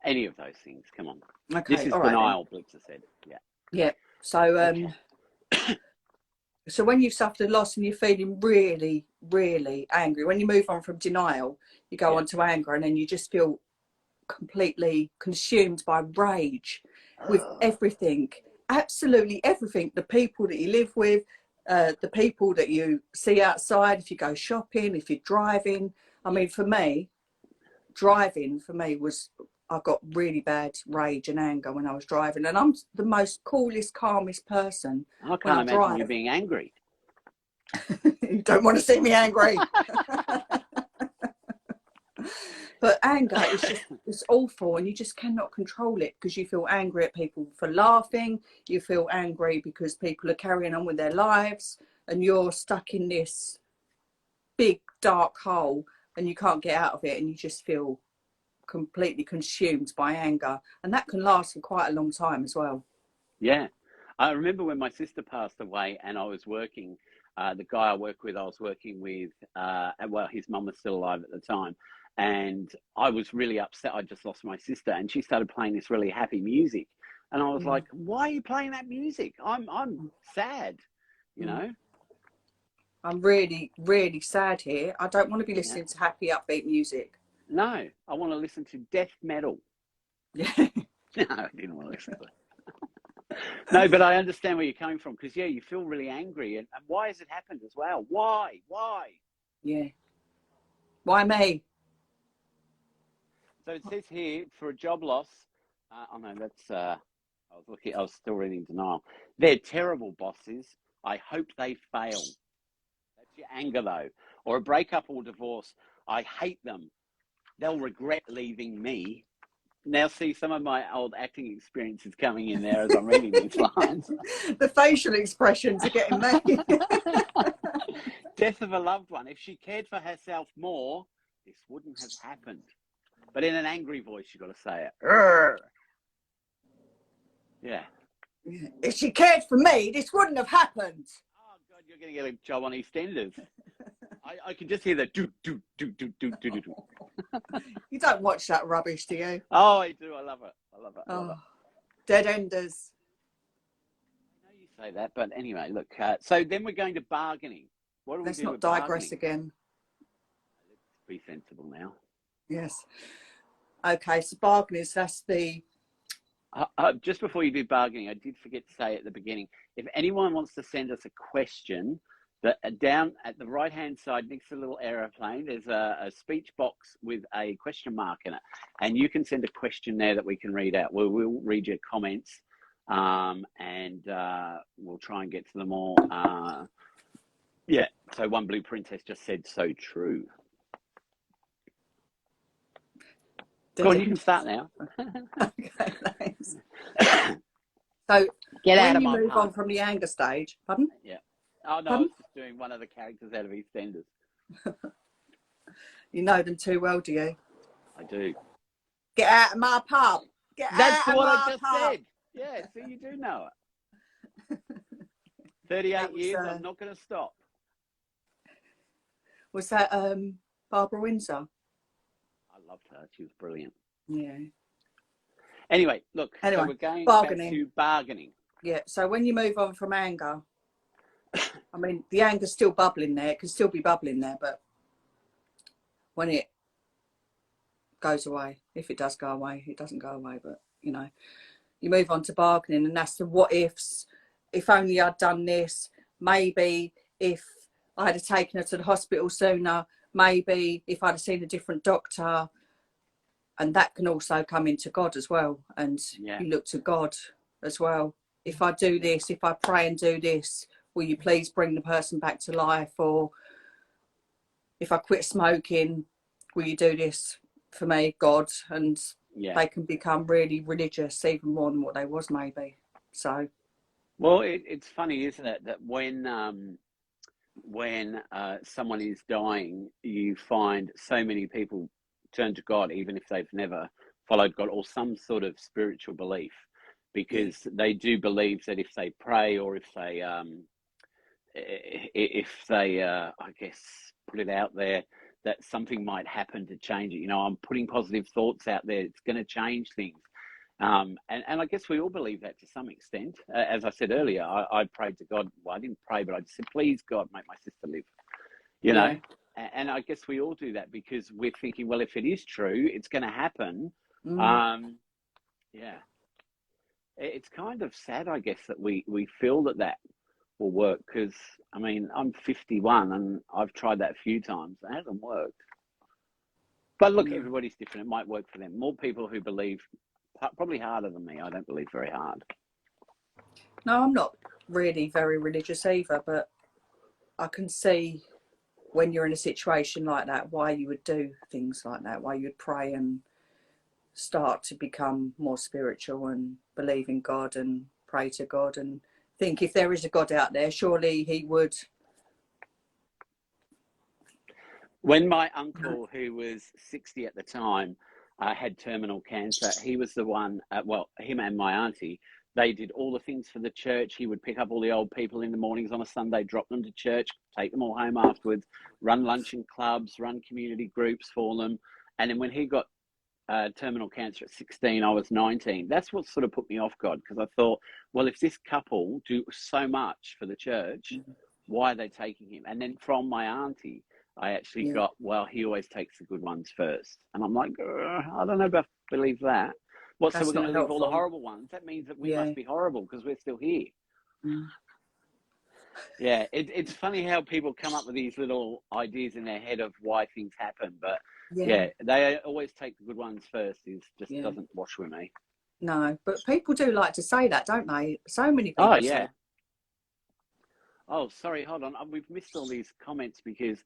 any of those things. Come on. Okay, this is all denial, right, Blixa said. Yeah. Yeah. So, so when you've suffered a loss and you're feeling really, really angry, when you move on from denial, you go on to anger, and then you just feel completely consumed by rage with everything, absolutely everything. The people that you live with, the people that you see outside, if you go shopping, if you're driving. I mean, for me, driving for me was, I got really bad rage and anger when I was driving, and I'm the most coolest, calmest person. I can't imagine you being angry. You don't want to see me angry. But anger is just, it's awful, and you just cannot control it, because you feel angry at people for laughing, you feel angry because people are carrying on with their lives, and you're stuck in this big dark hole and you can't get out of it, and you just feel completely consumed by anger, and that can last for quite a long time as well. Yeah. I remember when my sister passed away and I was working, the guy I work with, I was working with, well, his mum was still alive at the time. And I was really upset. I just lost my sister, and she started playing this really happy music. And I was like, why are you playing that music? I'm sad, you know? I'm really, really sad here. I don't want to be listening to happy, upbeat music. No, I want to listen to death metal. Yeah. No, I didn't want to listen to it. No, but I understand where you're coming from, because, yeah, you feel really angry. And why has it happened as well? Why? Yeah. Why me? So it says here, for a job loss, oh no, that's, I was still reading denial. They're terrible bosses. I hope they fail. That's your anger, though. Or a breakup or divorce. I hate them. They'll regret leaving me. Now, see, some of my old acting experience is coming in there as I'm reading these lines. The facial expressions are getting me. Death of a loved one. If she cared for herself more, this wouldn't have happened. But in an angry voice, you've got to say it. Urgh. Yeah. If she cared for me, this wouldn't have happened. Oh, God, you're going to get a job on EastEnders. I can just hear the do. You don't watch that rubbish, do you? Oh, I do. I love it. Oh, Dead Enders. I know you say that, but anyway, look. So then we're going to bargaining. What do we do? Let's not with digress bargaining? again. Let's be sensible now. Yes. Okay, so bargaining, so that's the... Just before you do bargaining, I did forget to say at the beginning, if anyone wants to send us a question, down at the right-hand side next to the little aeroplane, there's a speech box with a question mark in it. And you can send a question there that we can read out. We'll read your comments, and we'll try and get to them all. Yeah, so One Blue Princess just said, so true. Go on, you can start now. Okay, thanks. So Get out when of you my move path. on from the anger stage, pardon? Yeah. Oh, no, I was just doing one of the characters out of EastEnders. You know them too well, do you? I do. Get out of my pub. Get That's out of what my I just pub. said. Yeah, so you do know it. 38 years, I'm not going to stop. Was that Barbara Windsor? I loved her. She was brilliant. Yeah. Anyway, look, so we're going back to bargaining. Yeah, so when you move on from anger, I mean, the anger's still bubbling there. It can still be bubbling there, but when it goes away, if it does go away, it doesn't go away, but, you know, you move on to bargaining, and that's the what ifs. If only I'd done this. Maybe if I'd have taken her to the hospital sooner. Maybe if I'd have seen a different doctor. And that can also come into God as well. And you look to God as well. If I do this, if I pray and do this, will you please bring the person back to life? Or if I quit smoking, will you do this for me, God? And they can become really religious, even more than what they was maybe. So, well, it's funny, isn't it, that when someone is dying, you find so many people turn to God, even if they've never followed God or some sort of spiritual belief, because they do believe that if they pray, or if they I guess put it out there, that something might happen to change it. You know, I'm putting positive thoughts out there. It's going to change things. And I guess we all believe that to some extent. As I said earlier, I prayed to God. Well, I didn't pray, but I just said, please, God, make my sister live. You know? And I guess we all do that because we're thinking, well, if it is true, it's going to happen. It's kind of sad, I guess, that we feel that will work, because, I mean, I'm 51 and I've tried that a few times. It hasn't worked. But look, everybody's different. It might work for them. More people who believe, probably harder than me. I don't believe very hard. no, I'm not really very religious either, but I can see when you're in a situation like that, why you would do things like that, why you'd pray and start to become more spiritual and believe in God and pray to God and think if there is a God out there, surely he would. When my uncle, who was 60 at the time, had terminal cancer, he was the one, well, him and my auntie, they did all the things for the church. He would pick up all the old people in the mornings on a Sunday, drop them to church, take them all home afterwards, run luncheon clubs, run community groups for them. And then when he got terminal cancer at 16, I was 19. That's what sort of put me off God, because I thought, well, if this couple do so much for the church, why are they taking him? And then from my auntie, I actually got, well, he always takes the good ones first. And I'm like, I don't know if I believe that. What, so we're going to leave all the horrible ones? That means that we must be horrible because we're still here. Yeah, it's funny how people come up with these little ideas in their head of why things happen. But yeah, they always take the good ones first. It just doesn't wash with me. No, but people do like to say that, don't they? So many people say. Oh, sorry, hold on. We've missed all these comments because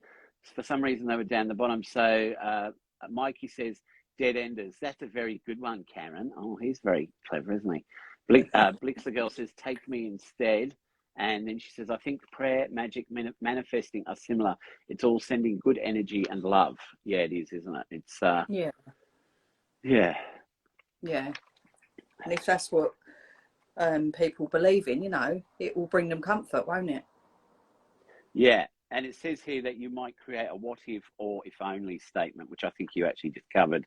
for some reason they were down the bottom. So Mikey says, dead enders. That's a very good one, Karen. Oh, he's very clever, isn't he? Blix the girl says, take me instead. And then she says, I think prayer, magic, manifesting are similar. It's all sending good energy and love. Yeah, it is, isn't it? It's yeah. And if that's what people believe in, you know, it will bring them comfort, won't it? Yeah. And it says here that you might create a what if or if only statement, which I think you actually just covered.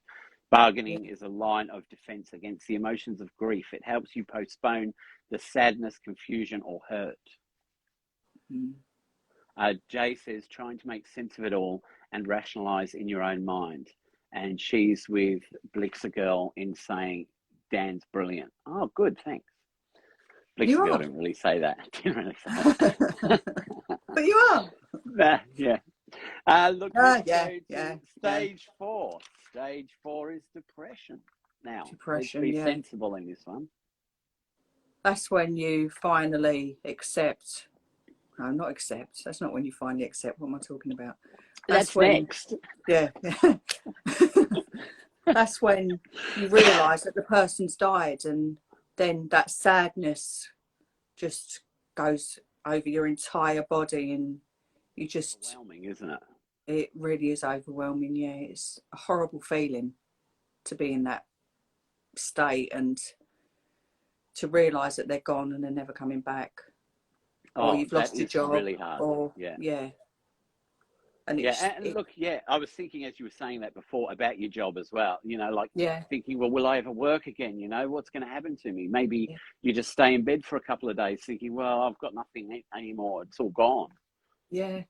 Bargaining is a line of defense against the emotions of grief. It helps you postpone the sadness, confusion, or hurt. Jay says, trying to make sense of it all and rationalize in your own mind. And she's with Blixer Girl in saying, Dan's brilliant. Oh, good, thanks. Blixer Girl didn't really say that. Didn't really say that. But you are. Yeah. Look, stage 4. Stage 4 is depression. Now, let's be sensible in this one. That's when you finally accept. No, not accept. That's not when you finally accept. What am I talking about? That's when, next. Yeah. That's when you realise that the person's died, and then that sadness just goes over your entire body, and you just... Overwhelming, isn't it? It really is overwhelming, yeah. It's a horrible feeling to be in that state and to realise that they're gone and they're never coming back. Or you've lost your job. Really hard. Or, And look, I was thinking as you were saying that before about your job as well, you know, like thinking, well, will I ever work again? You know, what's going to happen to me? Maybe you just stay in bed for a couple of days thinking, well, I've got nothing anymore. It's all gone. Yeah.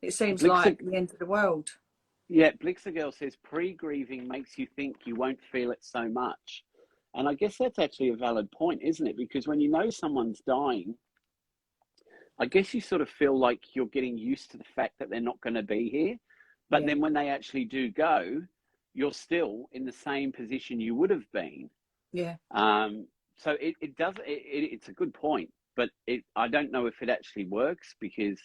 It seems like the end of the world. Yeah, Blixer Girl says pre-grieving makes you think you won't feel it so much. And I guess that's actually a valid point, isn't it? Because when you know someone's dying, I guess you sort of feel like you're getting used to the fact that they're not going to be here. But then when they actually do go, you're still in the same position you would have been. Yeah. So it's a good point, but I don't know if it actually works because,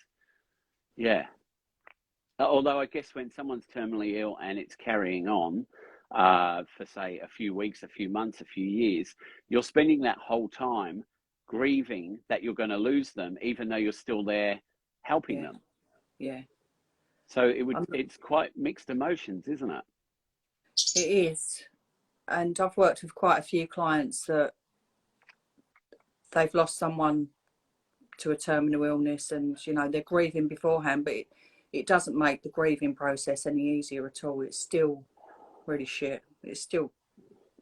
although I guess when someone's terminally ill and it's carrying on for, say, a few weeks, a few months, a few years, you're spending that whole time grieving that you're going to lose them, even though you're still there helping them. Yeah. So it's quite mixed emotions, isn't it? It is. And I've worked with quite a few clients that they've lost someone to a terminal illness and, you know, they're grieving beforehand, but it doesn't make the grieving process any easier at all. It's still really shit. It's still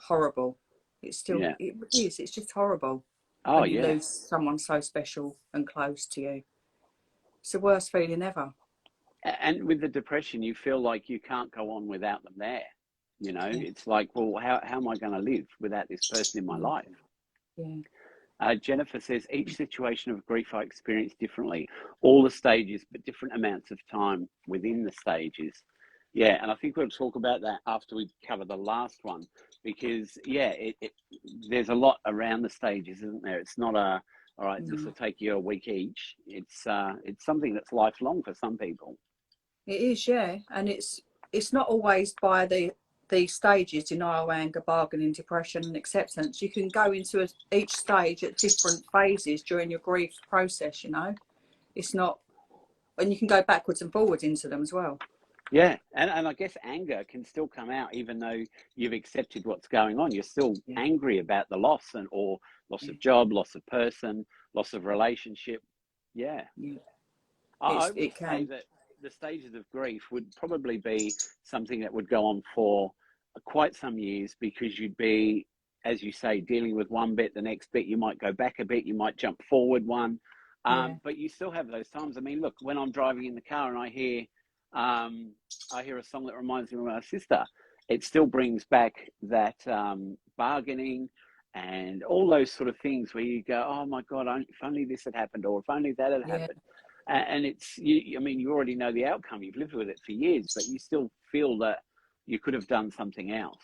horrible. It's still, it is. It's just horrible. Oh, when you lose someone so special and close to you. It's the worst feeling ever. And with the depression, you feel like you can't go on without them there. You know, it's like, well, how am I going to live without this person in my life? Yeah. Jennifer says, each situation of grief I experience differently, all the stages, but different amounts of time within the stages. Yeah, and I think we'll talk about that after we cover the last one, because, there's a lot around the stages, isn't there? It's not all right, this will take you a week each. It's something that's lifelong for some people. It is, yeah. And it's not always by the stages: denial, anger, bargaining, depression, and acceptance. You can go into each stage at different phases during your grief process, you know. It's not, and you can go backwards and forwards into them as well. Yeah, and I guess anger can still come out even though you've accepted what's going on. You're still angry about the loss or loss of job, loss of person, loss of relationship. Yeah. I would say that the stages of grief would probably be something that would go on for quite some years, because you'd be, as you say, dealing with one bit, the next bit you might go back a bit, you might jump forward one. But you still have those times. I mean, look, when I'm driving in the car and I hear a song that reminds me of my sister, it still brings back that bargaining and all those sort of things where you go, oh my God, if only this had happened, or if only that had happened. And it's, I mean, you already know the outcome. You've lived with it for years, but you still feel that you could have done something else.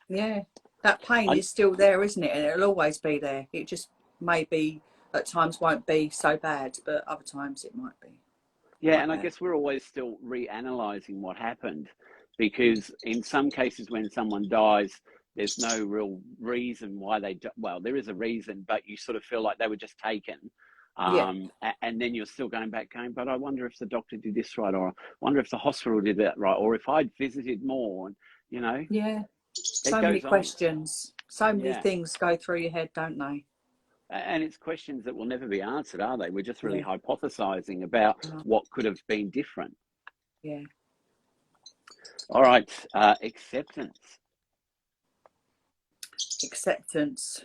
Yeah, that pain is still there, isn't it? And it'll always be there. It just maybe at times won't be so bad, but other times it might be. Yeah, and I guess we're always still reanalyzing what happened, because in some cases when someone dies, there's no real reason why well, there is a reason, but you sort of feel like they were just taken. And then you're still going, but I wonder if the doctor did this right, or I wonder if the hospital did that right, or if I'd visited more, and you know. Yeah, so many questions, so many things go through your head, don't they? And it's questions that will never be answered, are they? We're just really hypothesizing about what could have been different. Yeah. All right, acceptance. Acceptance.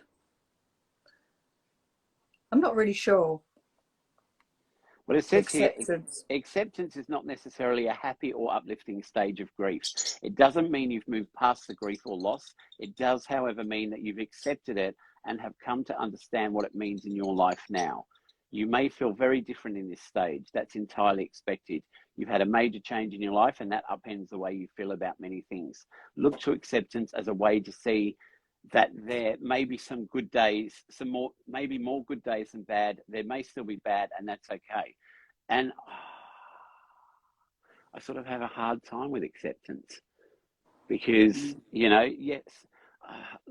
I'm not really sure. Well, it says here, acceptance is not necessarily a happy or uplifting stage of grief. It doesn't mean you've moved past the grief or loss. It does, however, mean that you've accepted it and have come to understand what it means in your life now. You may feel very different in this stage. That's entirely expected. You've had a major change in your life, and that upends the way you feel about many things. Look to acceptance as a way to see that there may be some good days, maybe more good days than bad. There may still be bad, and that's okay. And I sort of have a hard time with acceptance, because, you know,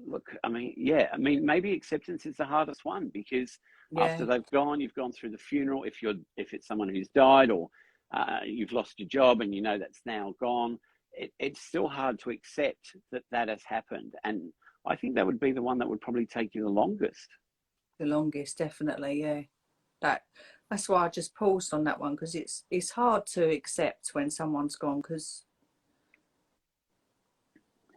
look, I mean, maybe acceptance is the hardest one, because after they've gone, you've gone through the funeral. If it's someone who's died, or you've lost your job and you know that's now gone, it's still hard to accept that has happened. And I think that would be the one that would probably take you the longest. The longest, definitely, yeah. That's why I just paused on that one, because it's hard to accept when someone's gone, because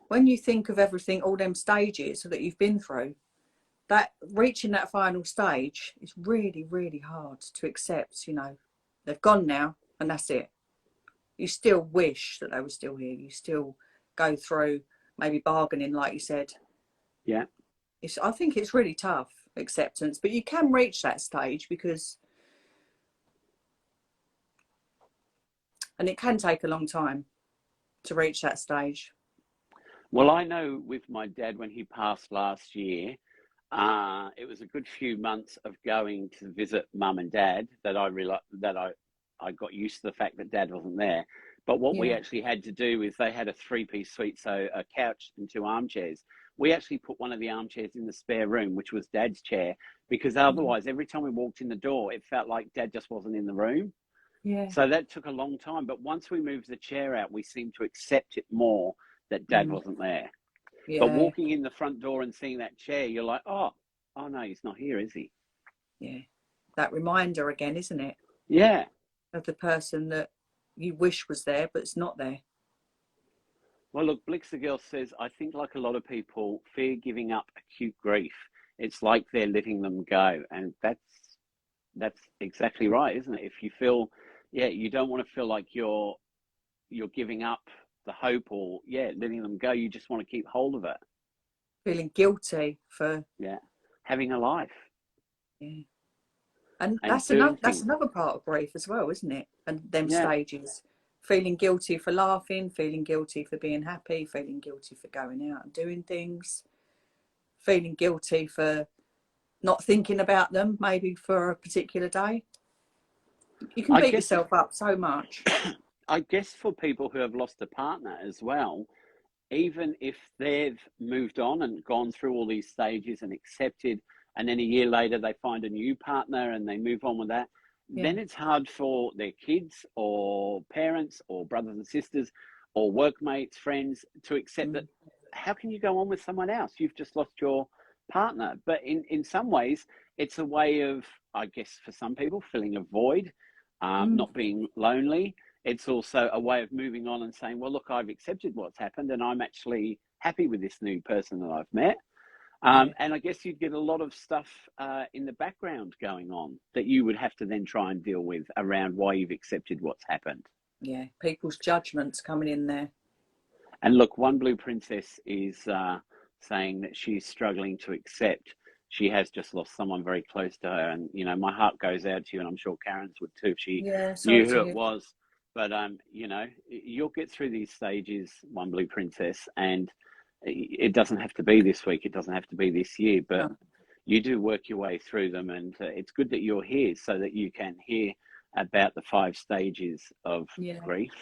when you think of everything, all them stages that you've been through, that reaching that final stage is really, really hard to accept. You know, they've gone now and that's it. You still wish that they were still here. You still go through maybe bargaining, like you said. Yeah. I think it's really tough, acceptance, but you can reach that stage, and it can take a long time to reach that stage. Well, I know with my dad, when he passed last year, it was a good few months of going to visit mum and dad that I realized that I got used to the fact that dad wasn't there. But what we actually had to do is, they had a 3-piece suite, so a couch and 2 armchairs. We actually put one of the armchairs in the spare room, which was dad's chair, because otherwise every time we walked in the door, it felt like dad just wasn't in the room. Yeah. So that took a long time. But once we moved the chair out, we seemed to accept it more that dad wasn't there. Yeah. But walking in the front door and seeing that chair, you're like, oh no, he's not here, is he? Yeah. That reminder again, isn't it? Yeah. Of the person that you wish was there, but it's not there. Well, look, Blixer Girl says, I think like a lot of people, fear giving up acute grief. It's like they're letting them go. And that's exactly right, isn't it? If you feel, you don't want to feel like you're giving up the hope, or letting them go. You just want to keep hold of it. Feeling guilty for having a life. Yeah. And that's another part of grief as well, isn't it? And them stages. Feeling guilty for laughing, feeling guilty for being happy, feeling guilty for going out and doing things, feeling guilty for not thinking about them maybe for a particular day. You can beat yourself up so much. I guess for people who have lost a partner as well, even if they've moved on and gone through all these stages and accepted, and then a year later they find a new partner and they move on with that, then it's hard for their kids or parents or brothers and sisters or workmates, friends to accept that. How can you go on with someone else? You've just lost your partner. But in some ways, it's a way of, I guess, for some people, filling a void, not being lonely. It's also a way of moving on and saying, well, look, I've accepted what's happened and I'm actually happy with this new person that I've met. And I guess you'd get a lot of stuff in the background going on that you would have to then try and deal with around why you've accepted what's happened. Yeah, people's judgments coming in there. And look, One Blue Princess is saying that she's struggling to accept she has just lost someone very close to her. And, you know, my heart goes out to you, and I'm sure Karen's would too if she knew who it was. But, you know, you'll get through these stages, One Blue Princess, and it doesn't have to be this week. It doesn't have to be this year, but you do work your way through them. And it's good that you're here so that you can hear about the 5 stages of grief.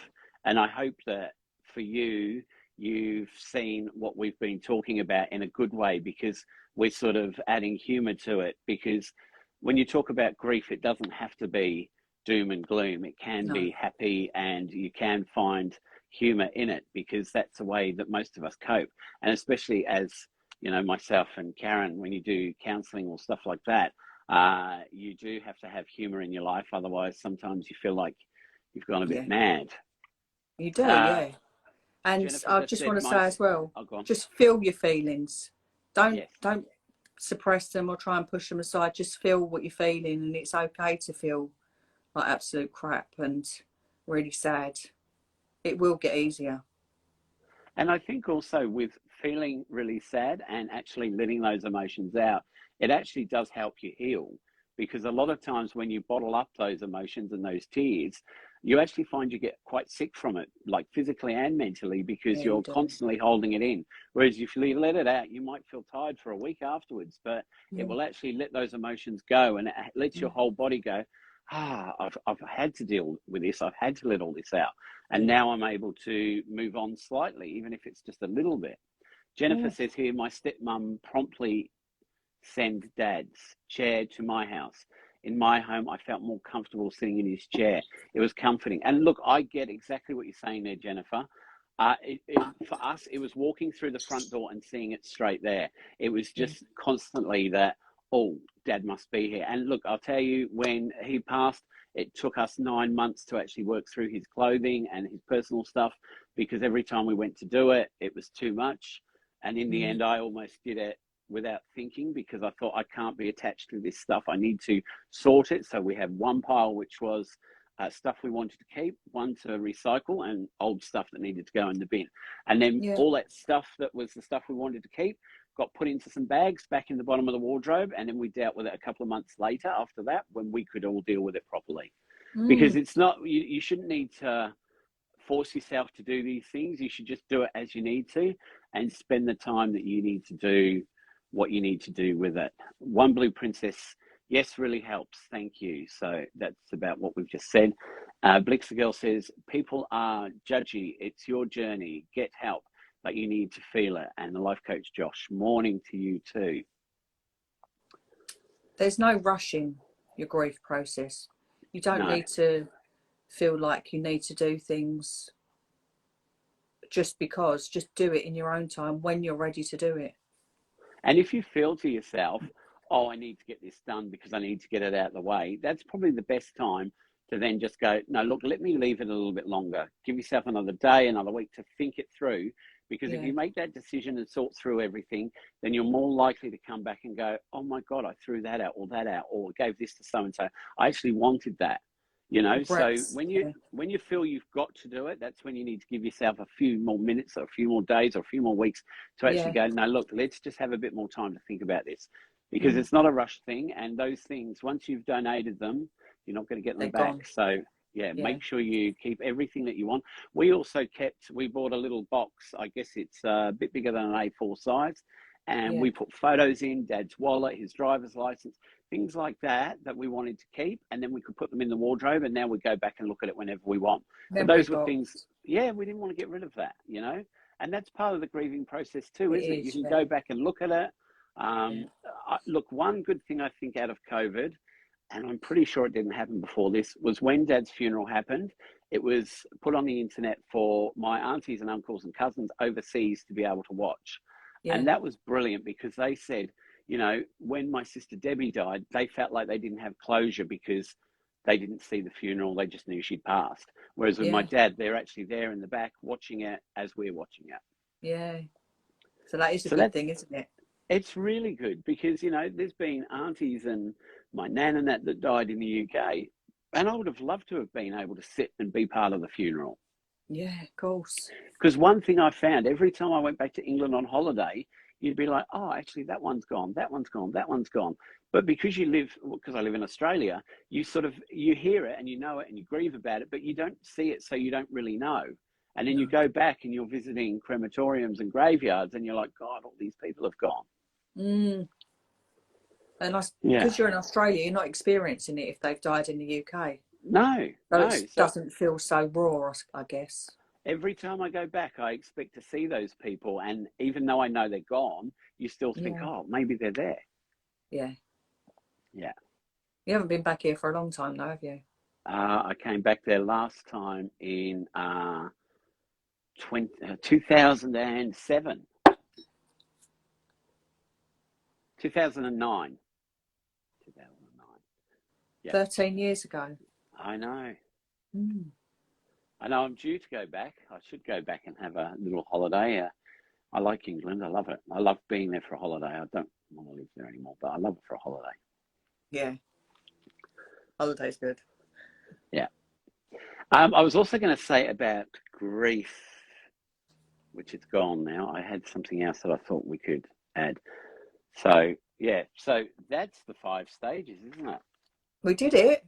And I hope that for you, you've seen what we've been talking about in a good way, because we're sort of adding humor to it. Because when you talk about grief, it doesn't have to be doom and gloom. It can be happy, and you can find humor in it, because that's the way that most of us cope. And especially as, you know, myself and Karen, when you do counseling or stuff like that, you do have to have humor in your life. Otherwise, sometimes you feel like you've gone a bit mad. You do, yeah. And Jennifer, I just want to say as well, just feel your feelings. Don't suppress them or try and push them aside. Just feel what you're feeling, and it's okay to feel like absolute crap and really sad. It will get easier. And I think also with feeling really sad and actually letting those emotions out, it actually does help you heal. Because a lot of times when you bottle up those emotions and those tears, you actually find you get quite sick from it, like physically and mentally, because you're constantly holding it in. Whereas if you let it out, you might feel tired for a week afterwards, but it will actually let those emotions go, and it lets your whole body go, I've had to deal with this. I've had to let all this out. And now I'm able to move on slightly, even if it's just a little bit. Jennifer says here, my stepmom promptly send Dad's chair to my house. In my home, I felt more comfortable sitting in his chair. It was comforting. And look, I get exactly what you're saying there, Jennifer. For us, it was walking through the front door and seeing it straight there. It was just constantly that, oh, Dad must be here. And look, I'll tell you, when he passed, it took us 9 months to actually work through his clothing and his personal stuff, because every time we went to do it, it was too much. And in the end, I almost did it without thinking, because I thought, I can't be attached to this stuff. I need to sort it. So we had one pile, which was stuff we wanted to keep, one to recycle, and old stuff that needed to go in the bin. And then all that stuff that was the stuff we wanted to keep got put into some bags back in the bottom of the wardrobe. And then we dealt with it a couple of months later after that, when we could all deal with it properly. Because it's not, you shouldn't need to force yourself to do these things. You should just do it as you need to, and spend the time that you need to do what you need to do with it. One Blue Princess, yes, really helps. Thank you. So that's about what we've just said. Blixer Girl says, people are judgy. It's your journey. Get help, but you need to feel it. And the life coach, Josh, morning to you too. There's no rushing your grief process. You don't need to feel like you need to do things just because. Just do it in your own time when you're ready to do it. And if you feel to yourself, oh, I need to get this done because I need to get it out of the way, that's probably the best time to then just go, no, look, let me leave it a little bit longer. Give yourself another day, another week to think it through. Because if you make that decision and sort through everything, then you're more likely to come back and go, oh my God, I threw that out, or gave this to so-and-so. I actually wanted that. You know, so when you feel you've got to do it, that's when you need to give yourself a few more minutes or a few more days or a few more weeks to actually go, no, look, let's just have a bit more time to think about this, because it's not a rush thing. And those things, once you've donated them, you're not going to get them back. Gone. So make sure you keep everything that you want. We also we bought a little box. I guess it's a bit bigger than an A4 size. And Yeah. we put photos in, Dad's wallet, his driver's license, things like that we wanted to keep, and then we could put them in the wardrobe, and now we go back and look at it whenever we want. But Memory those were things, box. yeah, we didn't want to get rid of that, you know, and that's part of the grieving process too, It isn't it? You is, can yeah. go back and look at it. Yeah. Look, one good thing I think out of COVID, and I'm pretty sure it didn't happen before this, was when Dad's funeral happened, it was put on the internet for my aunties and uncles and cousins overseas to be able to watch. Yeah. And that was brilliant because they said, you know, when my sister Debbie died, they felt like they didn't have closure because they didn't see the funeral. They just knew she'd passed. Whereas with my Yeah. dad, they're actually there in the back watching it as we're watching it. Yeah. So that is a So good thing, isn't it? it's really good because, you know, there's been aunties and my nan and that died in the UK, and I would have loved to have been able to sit and be part of the funeral. Yeah, of course. Because one thing I found, every time I went back to England on holiday, you'd be like, oh, actually, that one's gone, that one's gone, that one's gone. But because because I live in Australia, you hear it and you know it and you grieve about it, but you don't see it, so you don't really know. And then you go back and you're visiting crematoriums and graveyards and you're like, God, all these people have gone. Mm. And Yeah. because you're in Australia, you're not experiencing it if they've died in the UK. No, So no. it So doesn't feel so raw, I guess. every time I go back, I expect to see those people. And even though I know they're gone, you still think, Yeah. oh, maybe they're there. Yeah. Yeah. You haven't been back here for a long time now, have you? I came back there last time in 2007. 2009. 2009. Yeah. 13 years ago. I know. Mm. I know I'm due to go back. I should go back and have a little holiday. I like England. I love it. I love being there for a holiday. I don't want to live there anymore, but I love it for a holiday. Yeah. Holiday's good. Yeah. I was also going to say about grief, which is gone now. I had something else that I thought we could add. So, yeah. So that's the 5 stages, isn't it? We did it.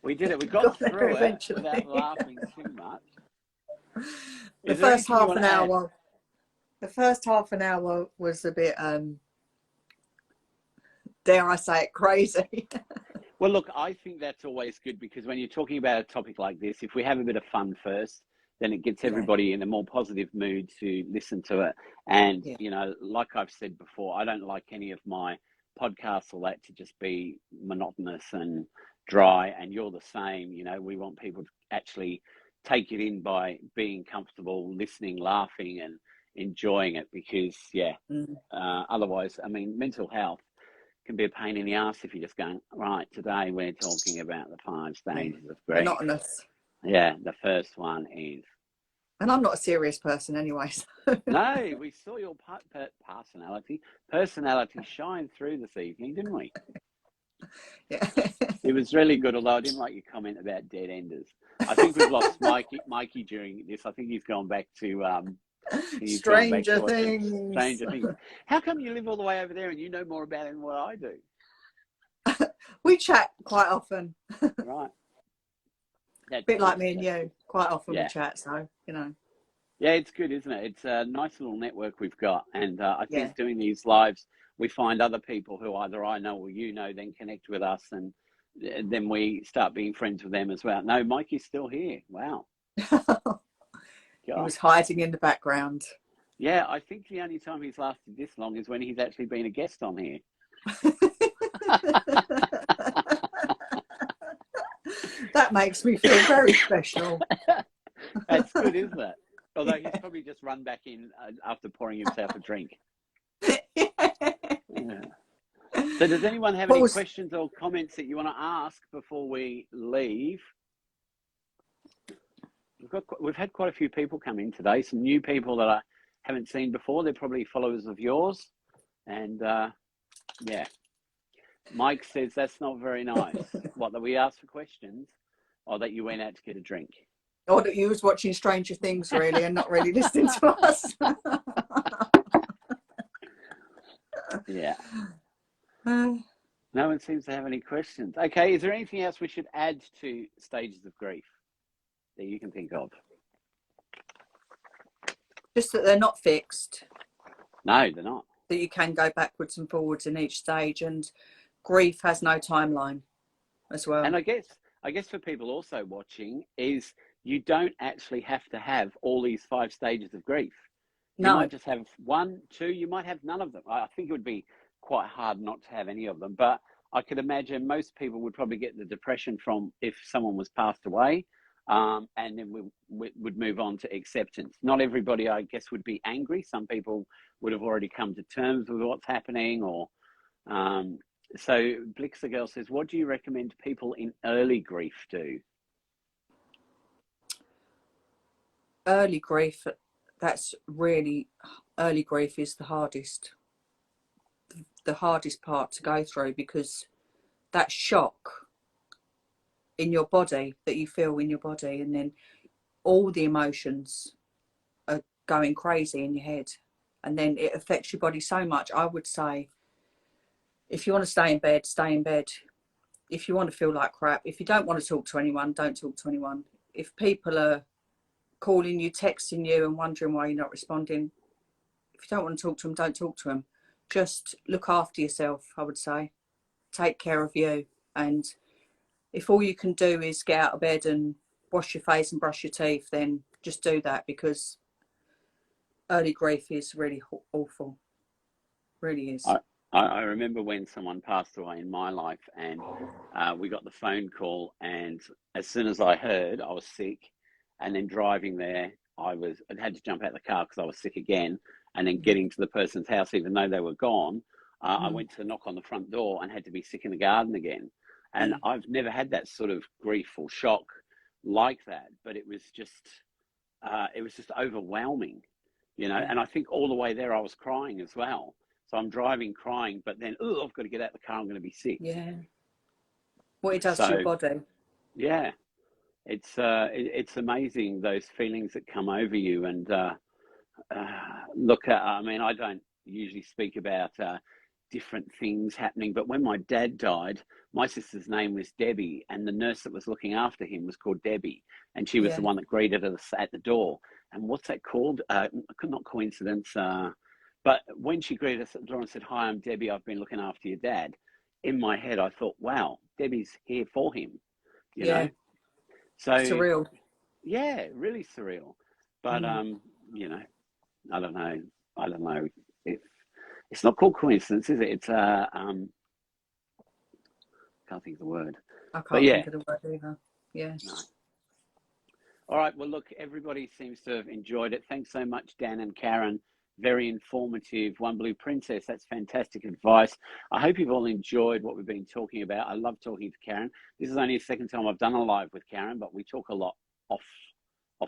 We did it. We Got got there through it eventually. without laughing too much. The Is there first anything you half want an to add? hour. The first half an hour was a bit, dare I say it, crazy. Well, look, I think that's always good because when you're talking about a topic like this, if we have a bit of fun first, then it gets everybody in a more positive mood to listen to it. And, you know, like I've said before, I don't like any of my podcasts or that to just be monotonous and dry. And you're the same. You know, we want people to actually take it in by being comfortable, listening, laughing and enjoying it because, otherwise, I mean, mental health can be a pain in the ass if you're just going, right, today we're talking about the 5 stages of grief. Monotonous. Yeah, the first one is. And I'm not a serious person anyway. So. No, we saw your personality shine through this evening, didn't we? Yeah. It was really good, although I didn't like your comment about dead enders. I think we've lost Mikey during this. I think he's gone back to Stranger Things. Stranger Things. How come you live all the way over there and you know more about it than what I do? We chat quite often. Right. A bit like me and you. Quite often we chat, so, you know. Yeah, it's good, isn't it? It's a nice little network we've got. And I think doing these lives, we find other people who either I know or you know, then connect with us. And then we start being friends with them as well. No, Mikey's still here. Wow. He was hiding in the background. Yeah, I think the only time he's lasted this long is when he's actually been a guest on here. That makes me feel very special. That's good, isn't it? Although he's probably just run back in after pouring himself a drink. Yeah. So does anyone have any questions or comments that you want to ask before we leave? We've had quite a few people come in today, some new people that I haven't seen before. They're probably followers of yours. And Mike says that's not very nice. What, that we asked for questions or that you went out to get a drink? Or that you was watching Stranger Things really and not really listening to us. Yeah. No one seems to have any questions. Okay, is there anything else we should add to stages of grief that you can think of? Just that they're not fixed. No, they're not. that you can go backwards and forwards in each stage, and grief has no timeline as well. And I guess for people also watching is you don't actually have to have all these 5 stages of grief. You No. might just have 1, 2, you might have none of them. I think it would be quite hard not to have any of them, but I could imagine most people would probably get the depression from if someone was passed away, and then we would move on to acceptance. Not everybody, I guess, would be angry. Some people would have already come to terms with what's happening, or so Blix the Girl says, what do you recommend people in early grief do? Early grief, early grief is the hardest part to go through, because that shock in your body that you feel in your body, and then all the emotions are going crazy in your head, and then it affects your body so much. I would say, if you want to stay in bed, stay in bed. If you want to feel like crap, if you don't want to talk to anyone, don't talk to anyone. If people are calling you, texting you and wondering why you're not responding, if you don't want to talk to them, don't talk to them. Just look after yourself, I would say. Take care of you. And if all you can do is get out of bed and wash your face and brush your teeth, then just do that, because early grief is really awful. Really is. I remember when someone passed away in my life, and we got the phone call, and as soon as I heard, I was sick, and then driving there, I had to jump out of the car because I was sick again, and then getting to the person's house, even though they were gone, I went to knock on the front door and had to be sick in the garden again. And I've never had that sort of grief or shock like that, but it was just overwhelming, you know. And I think all the way there I was crying as well. So I'm driving crying, but then, I've got to get out of the car, I'm going to be sick. Yeah. What it does to your body. Yeah. It's amazing, those feelings that come over you. And I don't usually speak about different things happening, but when my dad died, my sister's name was Debbie, and the nurse that was looking after him was called Debbie, and she was the one that greeted us at the door. And what's that called? Not coincidence. But when she greeted us at the door and said, "Hi, I'm Debbie, I've been looking after your dad," in my head I thought, wow, Debbie's here for him, you know. So surreal. Yeah, really surreal. But you know, I don't know. It's not called coincidence, is it? It's can't think of the word. I can't think of the word either. Yeah. No. All right. Well, look, everybody seems to have enjoyed it. Thanks so much, Dan and Karen. Very informative. One Blue Princess, that's fantastic advice. I hope you've all enjoyed what we've been talking about. I love talking to Karen. This is only the second time I've done a live with Karen, but we talk a lot off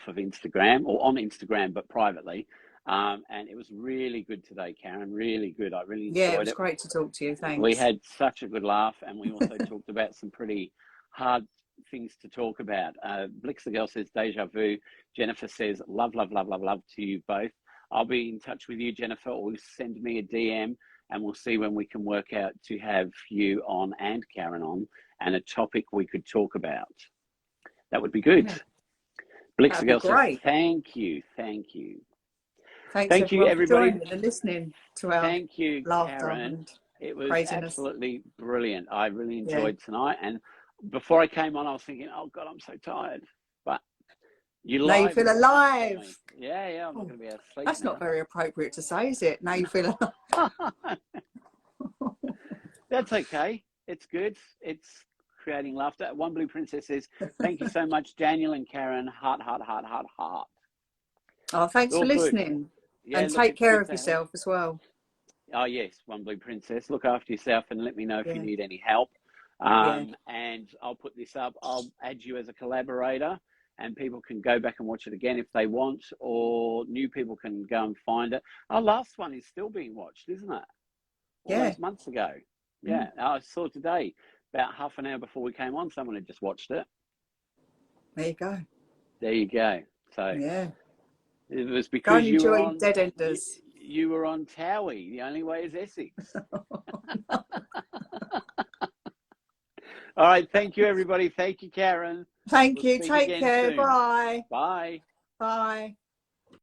of Instagram, or on Instagram, but privately. And it was really good today, Karen. Really good. I really enjoyed it. Yeah, it was great to talk to you. Thanks. We had such a good laugh, and we also talked about some pretty hard things to talk about. Blix the Girl says deja vu. Jennifer says love, love, love, love, love to you both. I'll be in touch with you, Jennifer, or send me a DM, and we'll see when we can work out to have you on and Karen on, and a topic we could talk about. That would be good. Yeah. Blix the Girl says thank you. Thanks thank you, everybody, for joining and listening to our thank you, laughter Karen. and it was craziness. Absolutely brilliant. I really enjoyed tonight, and before I came on, I was thinking, oh God, I'm so tired. But now you feel alive. Yeah, I'm not going to be able to sleep. That's not very appropriate to say, is it? Now you feel alive. That's okay. It's good. It's creating laughter. One Blue Princess says, thank you so much, Daniel and Karen. Heart. Oh, thanks for listening. Yeah, and take care of yourself as well. Oh, yes, One Blue Princess. Look after yourself and let me know if you need any help. And I'll put this up. I'll add you as a collaborator, and people can go back and watch it again if they want, or new people can go and find it. Our last one is still being watched, isn't it? All those months ago. Yeah, I saw today, about half an hour before we came on, someone had just watched it. There you go. So yeah, it was because you were on Dead Enders. You were on Towie. The only way is Essex. All right. Thank you, everybody. Thank you, Karen. Thank you. Take care. Soon. Bye. Bye. Bye.